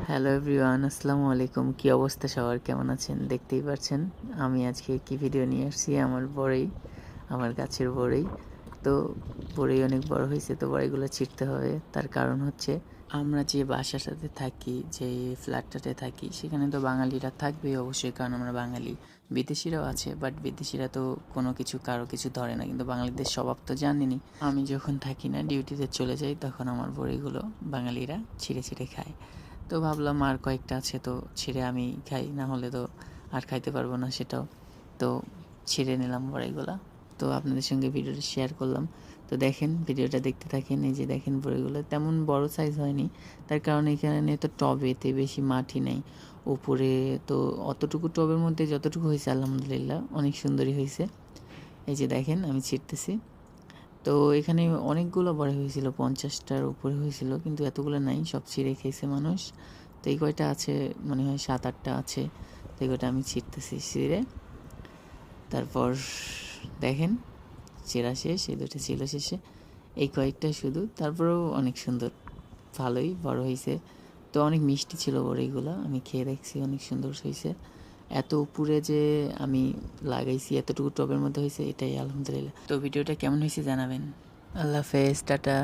Hello everyone, আসসালামু আলাইকুম। কী অবস্থা সবার, কেমন আছেন? দেখতেই পাচ্ছেন আমি আজকে কি ভিডিও নিয়ে আসছি। আমার গাছের বড়ই। তো বড়ই অনেক বড় হয়েছে, তো বড়িগুলো ছিঁড়তে হবে। তার কারণ হচ্ছে আমরা যে বাসাটাতে থাকি, যে ফ্ল্যাটটাতে থাকি, সেখানে তো বাঙালিরা থাকবেই অবশ্যই, কারণ আমরা বাঙালি। বিদেশিরাও আছে, বাট বিদেশিরা তো কোনো কিছু কারো কিছু ধরে না, কিন্তু বাঙালিদের স্বভাব তো জানেনই। আমি যখন থাকি না, ডিউটিতে চলে যাই, তখন আমার বড়িগুলো বাঙালিরা ছিঁড়ে ছিঁড়ে খায়। তো ভাবলাম আর কয়েকটা আছে, তো ছিঁড়ে আমি খাই, না হলে তো আর খাইতে পারবো না সেটাও। তো ছিঁড়ে নিলাম বড়িগুলা, তো আপনাদের সঙ্গে ভিডিওটা শেয়ার করলাম। তো দেখেন, ভিডিওটা দেখতে থাকেন। এই যে দেখেন, বড়িগুলো তেমন বড় সাইজ হয়নি, তার কারণ এখানে তো টবেতে বেশি মাটি নেই উপরে। তো অতটুকু টবের মধ্যে যতটুকু হয়েছে আলহামদুলিল্লাহ অনেক সুন্দরই হয়েছে। এই যে দেখেন আমি ছিঁড়তেছি। তো এখানে অনেকগুলো বড়ি হয়েছিল, 50টার উপরে হয়েছিল, কিন্তু এতগুলো নাই, সব ছিঁড়ে খেয়েছে মানুষ। তো এই কয়টা আছে, মনে হয় 7-8টা আছে। তো এই কয়টা আমি ছিঁড়তেছি ছিঁড়ে। তারপর দেখেন চেরা শেষ, এই দুটো ছিল শেষে, এই কয়েকটা শুধু। তারপরেও অনেক সুন্দর, ভালোই বড় হয়েছে। তো অনেক মিষ্টি ছিল বড়িগুলো, আমি খেয়ে দেখছি, অনেক সুন্দর হয়েছে। এত উপরে যে আমি লাগাইছি, এতটুকু টবের মধ্যে হয়েছে, এটাই আলহামদুলিল্লাহ। তো ভিডিওটা কেমন হয়েছে জানাবেন। আল্লাহ হাফেজ, টাটা।